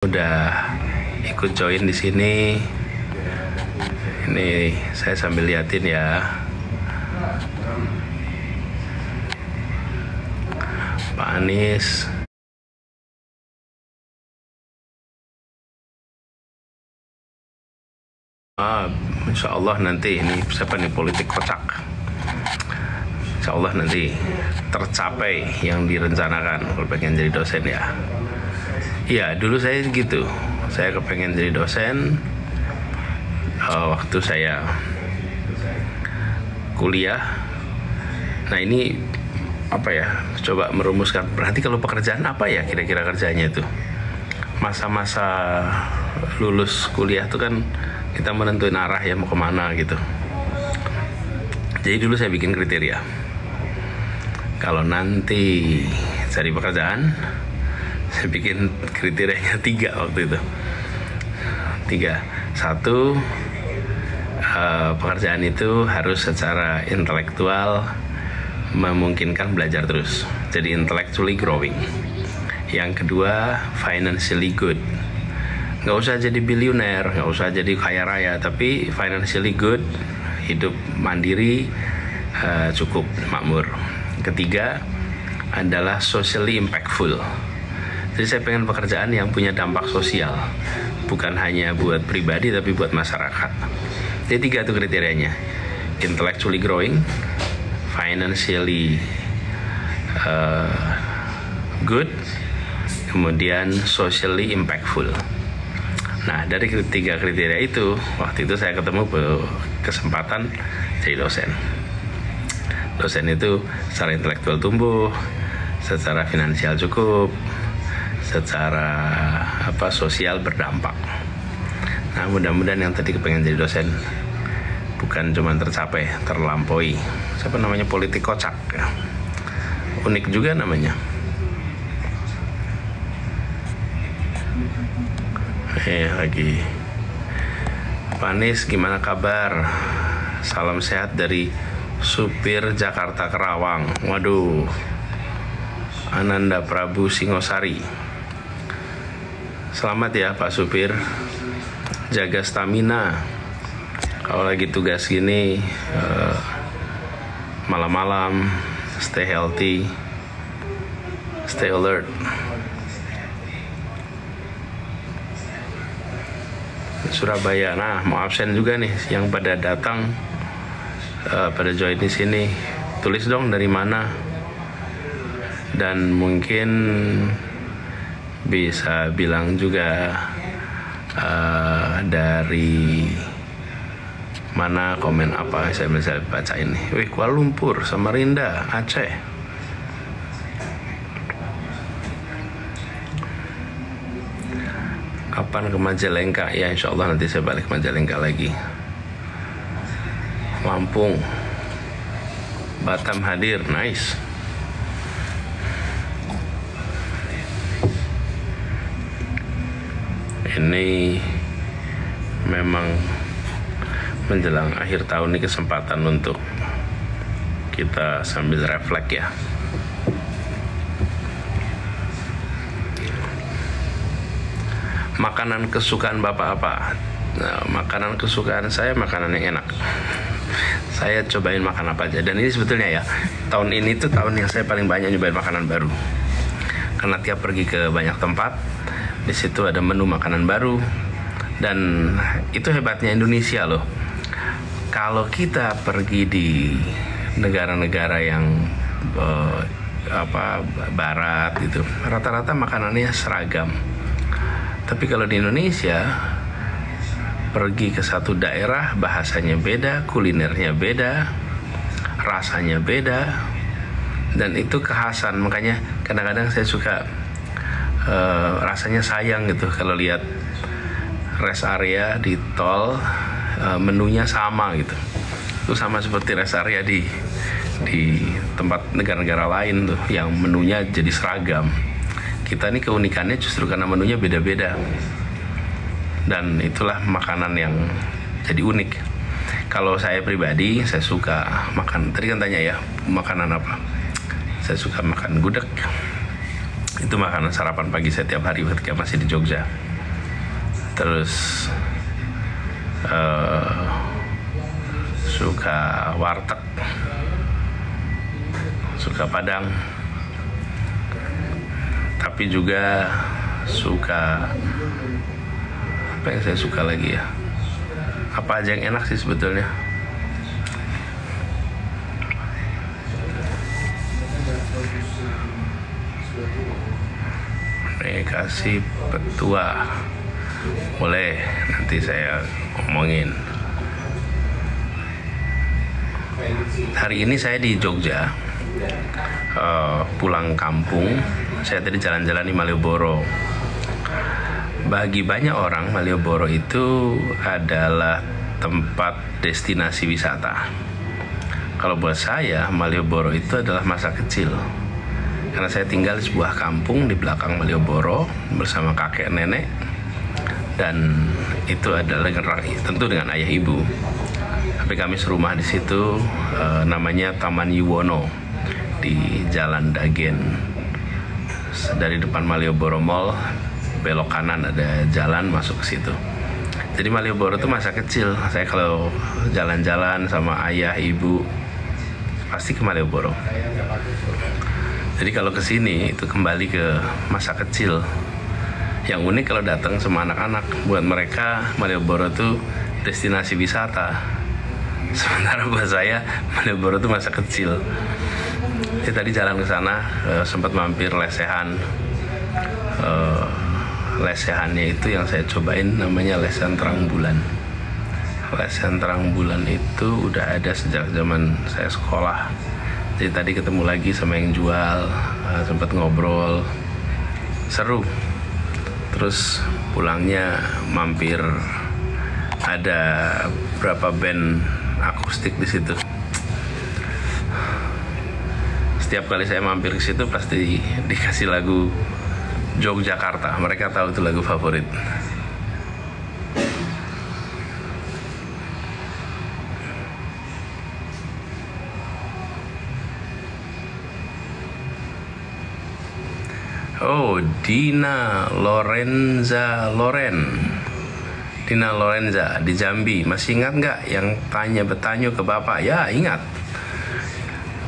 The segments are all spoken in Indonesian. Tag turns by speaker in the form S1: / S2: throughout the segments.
S1: Udah ikut join di sini. Ini saya sambil liatin ya. Pak Anies. Insya Allah nanti ini siapa nih politik kocak. Insya Allah nanti tercapai yang direncanakan kalau pengen jadi dosen ya. Iya, dulu saya gitu. Saya kepengen jadi dosen waktu saya kuliah. Nah ini apa ya? Coba merumuskan. Berarti kalau pekerjaan apa ya kira-kira kerjanya itu? Masa-masa lulus kuliah itu kan kita menentuin arah ya mau kemana gitu. Jadi dulu saya bikin kriteria. Kalau nanti cari pekerjaan, saya bikin kriterianya 3 waktu itu. 3. 1, pekerjaan itu harus secara intelektual memungkinkan belajar terus. Jadi intellectually growing. Yang kedua, financially good. Nggak usah jadi bilioner, nggak usah jadi kaya raya, tapi financially good, hidup mandiri, cukup makmur. Ketiga adalah socially impactful. Jadi saya pengen pekerjaan yang punya dampak sosial, bukan hanya buat pribadi tapi buat masyarakat. Jadi 3 itu kriterianya: intellectually growing, financially good, kemudian socially impactful. Nah dari 3 kriteria itu, waktu itu saya ketemu kesempatan jadi dosen. Dosen itu secara intelektual tumbuh, secara finansial cukup, secara sosial berdampak. Nah mudah-mudahan yang tadi kepengen jadi dosen bukan cuma tercapai, terlampaui. Siapa namanya politik kocak ya. Unik juga namanya. Lagi Pak Anies, gimana kabar? Salam sehat dari supir Jakarta Kerawang. Waduh, Ananda Prabu Singosari. Selamat ya Pak supir, jaga stamina. Kalau lagi tugas gini malam-malam, stay healthy, stay alert. Surabaya, nah mau absen juga nih yang pada datang, pada join di sini. Tulis dong dari mana, dan mungkin bisa bilang juga dari mana, komen apa, saya bisa baca ini. Wih, Kuala Lumpur, Samarinda, Aceh. Kapan ke Majalengka? Ya insya Allah nanti saya balik ke Majalengka lagi. Lampung, Batam hadir, nice. Ini memang menjelang akhir tahun ini kesempatan untuk kita sambil refleks ya. Makanan kesukaan Bapak apa? Nah, makanan kesukaan saya makanan yang enak. Saya cobain makan apa aja. Dan ini sebetulnya ya, tahun ini tuh tahun yang saya paling banyak nyobain makanan baru. Karena tiap pergi ke banyak tempat, di situ ada menu makanan baru. Dan itu hebatnya Indonesia loh. Kalau kita pergi di negara-negara yang barat gitu, rata-rata makanannya seragam. Tapi kalau di Indonesia, pergi ke satu daerah, bahasanya beda, kulinernya beda, rasanya beda, dan itu kekhasan. Makanya kadang-kadang saya suka rasanya sayang gitu kalau lihat rest area di tol, menunya sama gitu. Itu sama seperti rest area di tempat negara-negara lain tuh, yang menunya jadi seragam. Kita ini keunikannya justru karena menunya beda-beda. Dan itulah makanan yang jadi unik. Kalau saya pribadi, saya suka makan, tadi kan tanya ya, makanan apa? Saya suka makan gudeg. Itu makanan sarapan pagi saya tiap hari ketika masih di Jogja. terus suka warteg, suka padang, tapi juga suka apa yang saya suka lagi ya, apa aja yang enak sih sebetulnya. Nih kasih petua, boleh nanti saya ngomongin. Hari ini saya di Jogja, pulang kampung. Saya tadi jalan-jalan di Malioboro. Bagi banyak orang, Malioboro itu adalah tempat destinasi wisata. Kalau buat saya, Malioboro itu adalah masa kecil. Karena saya tinggal di sebuah kampung di belakang Malioboro bersama kakek nenek, dan itu adalah tentu dengan ayah ibu. Tapi kami serumah di situ, namanya Taman Yuwono di Jalan Dagen. Dari depan Malioboro Mall, belok kanan ada jalan masuk ke situ. Jadi Malioboro itu masa kecil. Saya kalau jalan-jalan sama ayah ibu pasti ke Malioboro. Jadi kalau ke sini itu kembali ke masa kecil. Yang unik kalau datang sama anak-anak, buat mereka Malioboro itu destinasi wisata. Sementara buat saya Malioboro itu masa kecil. Jadi tadi jalan ke sana, sempat mampir lesehan. Lesehannya itu yang saya cobain namanya lesehan terang bulan. Lesehan terang bulan itu udah ada sejak zaman saya sekolah. Jadi tadi ketemu lagi sama yang jual, sempat ngobrol, seru. Terus pulangnya mampir, ada berapa band akustik di situ. Setiap kali saya mampir ke situ pasti dikasih lagu Yogyakarta. Mereka tahu itu lagu favorit. Oh, Dina Lorenza di Jambi. Masih ingat nggak yang tanya bertanya ke Bapak? Ya, ingat.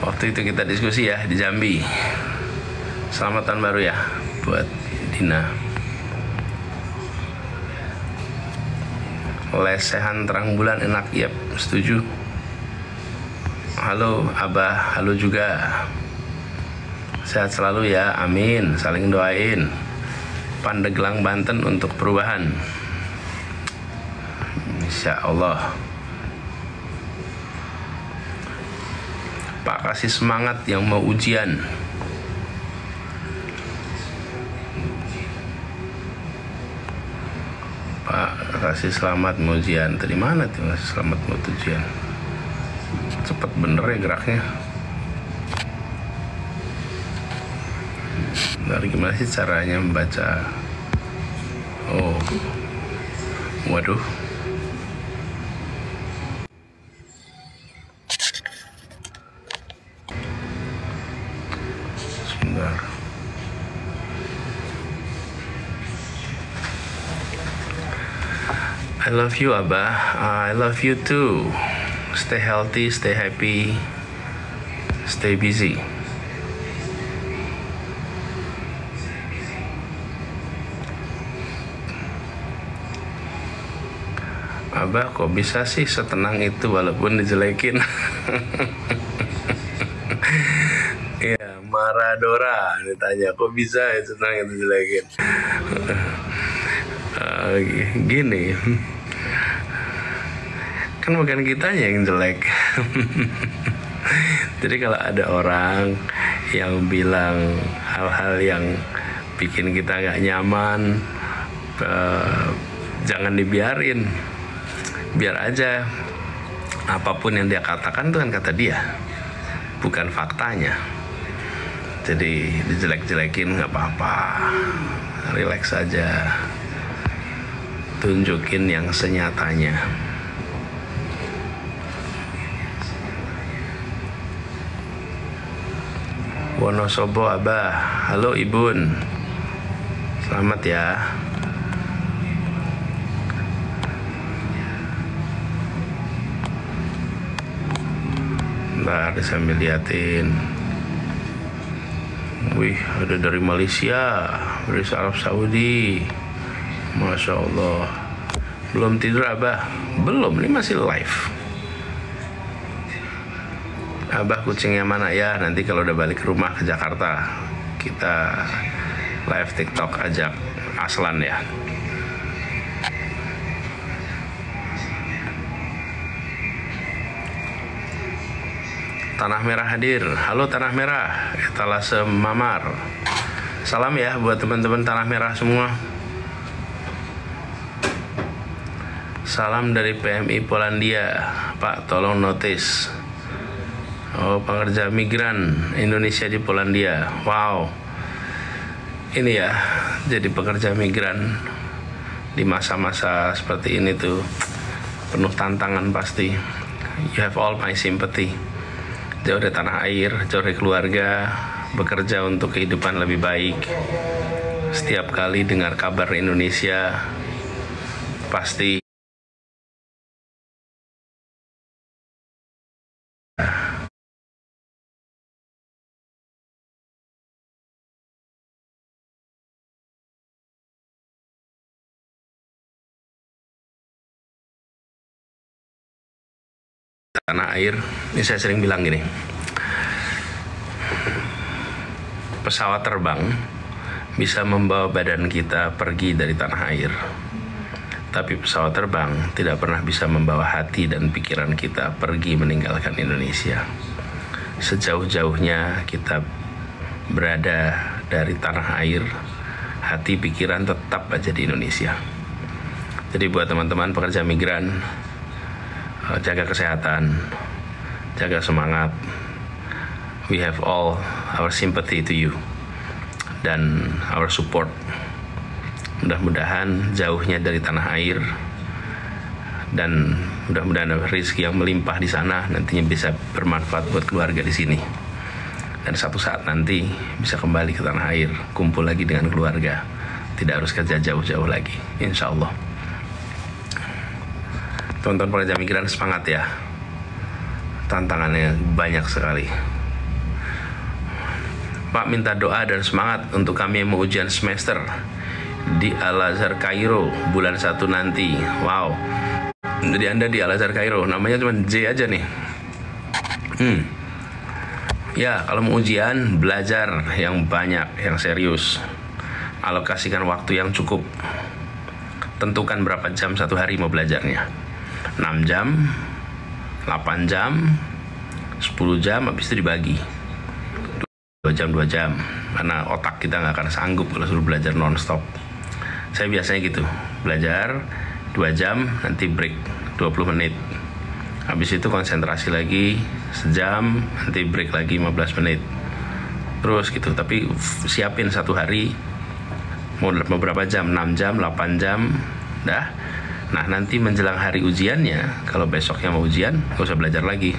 S1: Waktu itu kita diskusi ya di Jambi. Selamat tahun baru ya buat Dina. Lesehan terang bulan enak, yep, setuju. Halo Abah, halo juga. Sehat selalu ya, amin. Saling doain. Pandeglang Banten untuk perubahan, insya Allah. Pak kasih semangat yang mau ujian. Pak kasih selamat mau ujian. Tadi mana tuh kasih selamat mau ujian? Cepet bener ya geraknya. Dari gimana sih caranya membaca? Oh, waduh. Sebentar. I love you Abah. I love you too. Stay healthy, stay happy, stay busy. Abah kok bisa sih setenang itu walaupun dijelekin? Ya, Maradora ditanya kok bisa ya setenang itu dijelekin. Gini, kan bukan kitanya yang jelek. Jadi kalau ada orang yang bilang hal-hal yang bikin kita gak nyaman, jangan dibiarin. Biar aja apapun yang dia katakan itu kan kata dia, bukan faktanya. Jadi dijelek-jelekin nggak apa-apa, relax aja, tunjukin yang senyatanya. Wonosobo Abah, halo Ibun, selamat ya. Bentar, sambil liatin. Wih, ada dari Malaysia, dari Arab Saudi. Masya Allah. Belum tidur Abah? Belum, ini masih live. Abah kucingnya mana ya? Nanti kalau udah balik ke rumah ke Jakarta, kita live TikTok ajak Aslan ya. Tanah Merah hadir. Halo Tanah Merah, etalase Mamar. Salam ya buat teman-teman Tanah Merah semua. Salam dari PMI Polandia. Pak, tolong notice. Oh, pekerja migran Indonesia di Polandia. Wow. Ini ya, jadi pekerja migran di masa-masa seperti ini tuh penuh tantangan pasti. You have all my sympathy. Jauh dari tanah air, jauh dari keluarga, bekerja untuk kehidupan lebih baik. Setiap kali dengar kabar Indonesia, pasti tanah air. Ini saya sering bilang gini, pesawat terbang bisa membawa badan kita pergi dari tanah air, tapi pesawat terbang tidak pernah bisa membawa hati dan pikiran kita pergi meninggalkan Indonesia. Sejauh-jauhnya kita berada dari tanah air, hati pikiran tetap aja di Indonesia. Jadi buat teman-teman pekerja migran, jaga kesehatan, jaga semangat. We have all our sympathy to you dan our support. Mudah-mudahan jauhnya dari tanah air dan mudah-mudahan rezeki yang melimpah di sana nantinya bisa bermanfaat buat keluarga di sini. Dan satu saat nanti bisa kembali ke tanah air, kumpul lagi dengan keluarga, tidak harus kerja jauh-jauh lagi, insya Allah. Teman-teman pekerja migran semangat ya, tantangannya banyak sekali. Pak, minta doa dan semangat untuk kami yang mau ujian semester di Al-Azhar Kairo bulan 1 nanti. Wow, jadi Anda di Al-Azhar Kairo, namanya cuma J aja nih. Ya, kalau mau ujian, belajar yang banyak, yang serius. Alokasikan waktu yang cukup. Tentukan berapa jam satu hari mau belajarnya. 6 jam, 8 jam, 10 jam, habis itu dibagi 2 jam, karena otak kita nggak akan sanggup kalau suruh belajar non-stop. Saya biasanya gitu, belajar 2 jam, nanti break 20 menit, habis itu konsentrasi lagi sejam, nanti break lagi 15 menit, terus gitu. Tapi siapin satu hari mau berapa jam, 6 jam, 8 jam, dah. Nah, nanti menjelang hari ujiannya, kalau besoknya mau ujian, gak usah belajar lagi.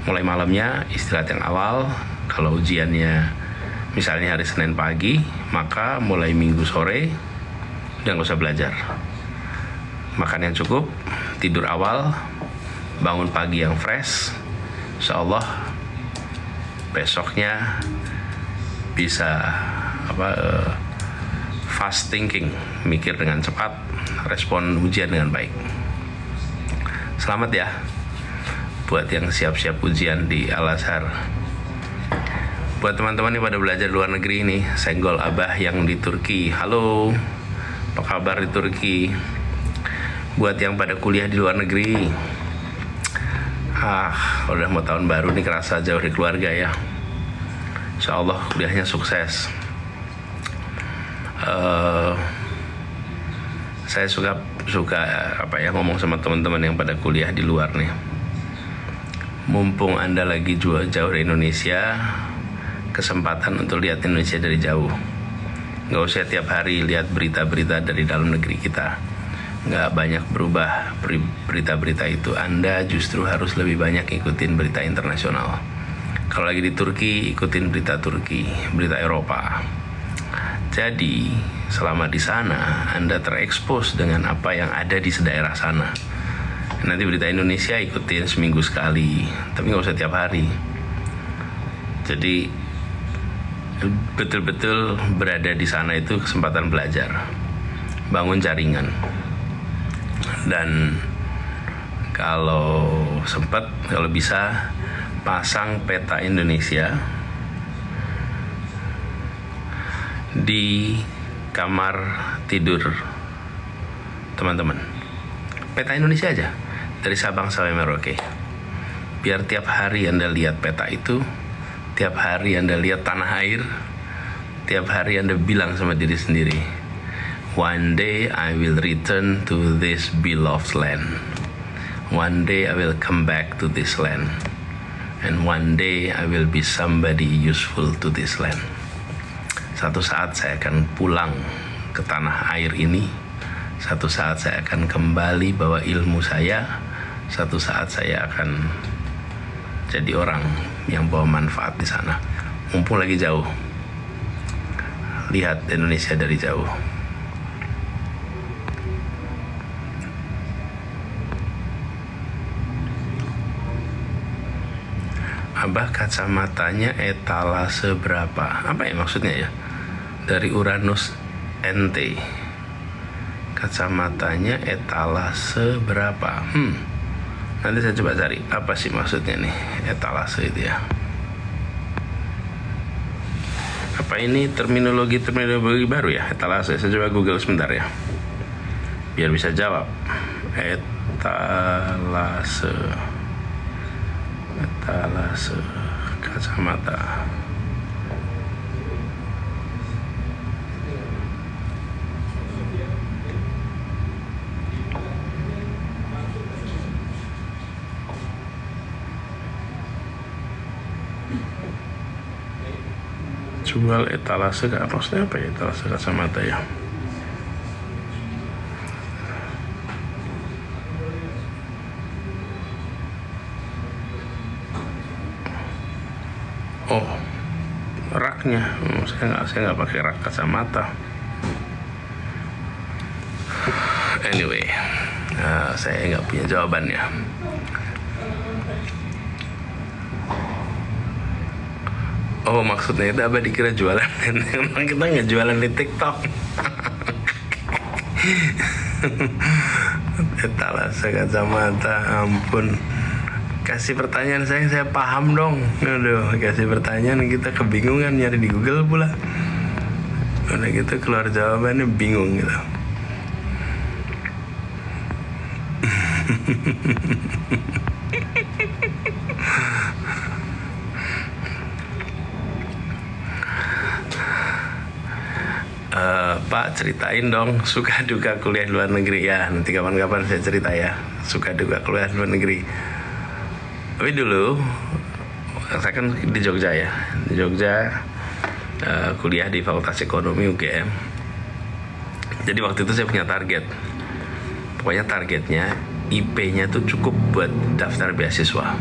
S1: Mulai malamnya istirahat yang awal. Kalau ujiannya misalnya hari Senin pagi, maka mulai Minggu sore udah gak usah belajar. Makan yang cukup, tidur awal, bangun pagi yang fresh. Insya Allah besoknya bisa fast thinking, mikir dengan cepat, respon ujian dengan baik. Selamat ya buat yang siap-siap ujian di Al-Azhar. Buat teman-teman yang pada belajar luar negeri ini, senggol Abah yang di Turki. Halo, apa kabar di Turki? Buat yang pada kuliah di luar negeri, udah mau tahun baru nih, kerasa jauh dari keluarga ya. Insya Allah kuliahnya sukses. Saya suka ngomong sama teman-teman yang pada kuliah di luar nih. Mumpung Anda lagi jauh dari Indonesia, kesempatan untuk lihat Indonesia dari jauh. Nggak usah tiap hari lihat berita-berita dari dalam negeri kita. Nggak banyak berubah berita-berita itu. Anda justru harus lebih banyak ikutin berita internasional. Kalau lagi di Turki, ikutin berita Turki, berita Eropa. Jadi, selama di sana, Anda terekspos dengan apa yang ada di daerah sana. Nanti berita Indonesia ikutin seminggu sekali, tapi nggak usah tiap hari. Jadi betul-betul berada di sana itu kesempatan belajar, bangun jaringan. Dan kalau sempat, kalau bisa pasang peta Indonesia di kamar tidur teman-teman. Peta Indonesia aja, dari Sabang sampai Merauke. Biar tiap hari Anda lihat peta itu, tiap hari Anda lihat tanah air, tiap hari Anda bilang sama diri sendiri, one day I will return to this beloved land. One day I will come back to this land. And one day I will be somebody useful to this land. Satu saat saya akan pulang ke tanah air ini. Satu saat saya akan kembali bawa ilmu saya. Satu saat saya akan jadi orang yang bawa manfaat di sana. Mumpung lagi jauh, lihat Indonesia dari jauh. Abah, kacamatanya etalase berapa? Apa ya maksudnya ya? Dari Uranus NT. Kacamatanya etalase berapa? Nanti saya coba cari apa sih maksudnya nih etalase itu ya. Apa ini terminologi baru ya, etalase? Saya coba Google sebentar ya, biar bisa jawab. Etalase kacamata. Jual etalase, maksudnya apa ya etalase kacamata ya? Oh, raknya. Saya nggak pakai rak kacamata. Anyway, saya nggak punya jawabannya. Oh, maksudnya itu apa, dikira jualan? Emang kita nggak jualan di TikTok. Etalase kacamata, ampun. Kasih pertanyaan saya paham dong. Aduh, kasih pertanyaan kita kebingungan, nyari di Google pula. Udah gitu keluar jawabannya bingung gitu. Pak, ceritain dong suka duka kuliah di luar negeri ya. Nanti kapan-kapan saya cerita ya, suka duka kuliah di luar negeri. Tapi dulu saya kan di Jogja ya, di Jogja kuliah di Fakultas Ekonomi UGM. Jadi waktu itu saya punya target. Pokoknya targetnya IP-nya tuh cukup buat daftar beasiswa.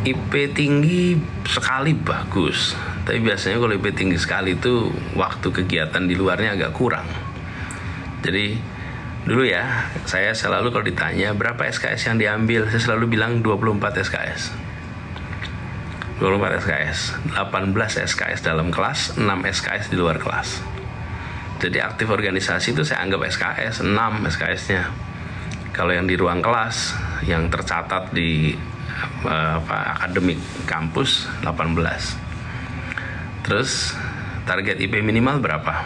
S1: IP tinggi sekali bagus, tapi biasanya kalau IP tinggi sekali itu waktu kegiatan di luarnya agak kurang. Jadi dulu ya, saya selalu kalau ditanya berapa SKS yang diambil, saya selalu bilang 24 SKS. 24 SKS, 18 SKS dalam kelas, 6 SKS di luar kelas. Jadi aktif organisasi itu saya anggap SKS, 6 SKS-nya. Kalau yang di ruang kelas, yang tercatat di akademik kampus 18. Terus target IP minimal berapa?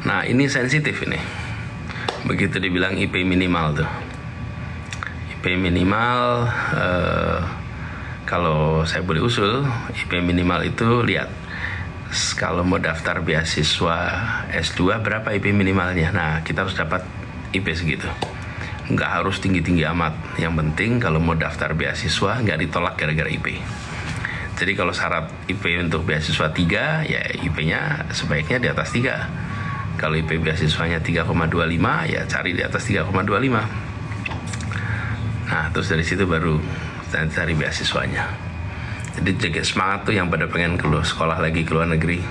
S1: Nah, ini sensitif ini. Begitu dibilang IP minimal tuh. IP minimal kalau saya boleh usul, IP minimal itu lihat kalau mau daftar beasiswa S2 berapa IP minimalnya. Nah, kita harus dapat IP segitu. Nggak harus tinggi-tinggi amat. Yang penting kalau mau daftar beasiswa nggak ditolak gara-gara IP. Jadi kalau syarat IP untuk beasiswa 3, ya IP-nya sebaiknya di atas 3. Kalau IP beasiswanya 3,25, ya cari di atas 3,25. Nah, terus dari situ baru cari beasiswanya. Jadi jaga semangat tuh yang pada pengen keluar sekolah lagi ke luar negeri.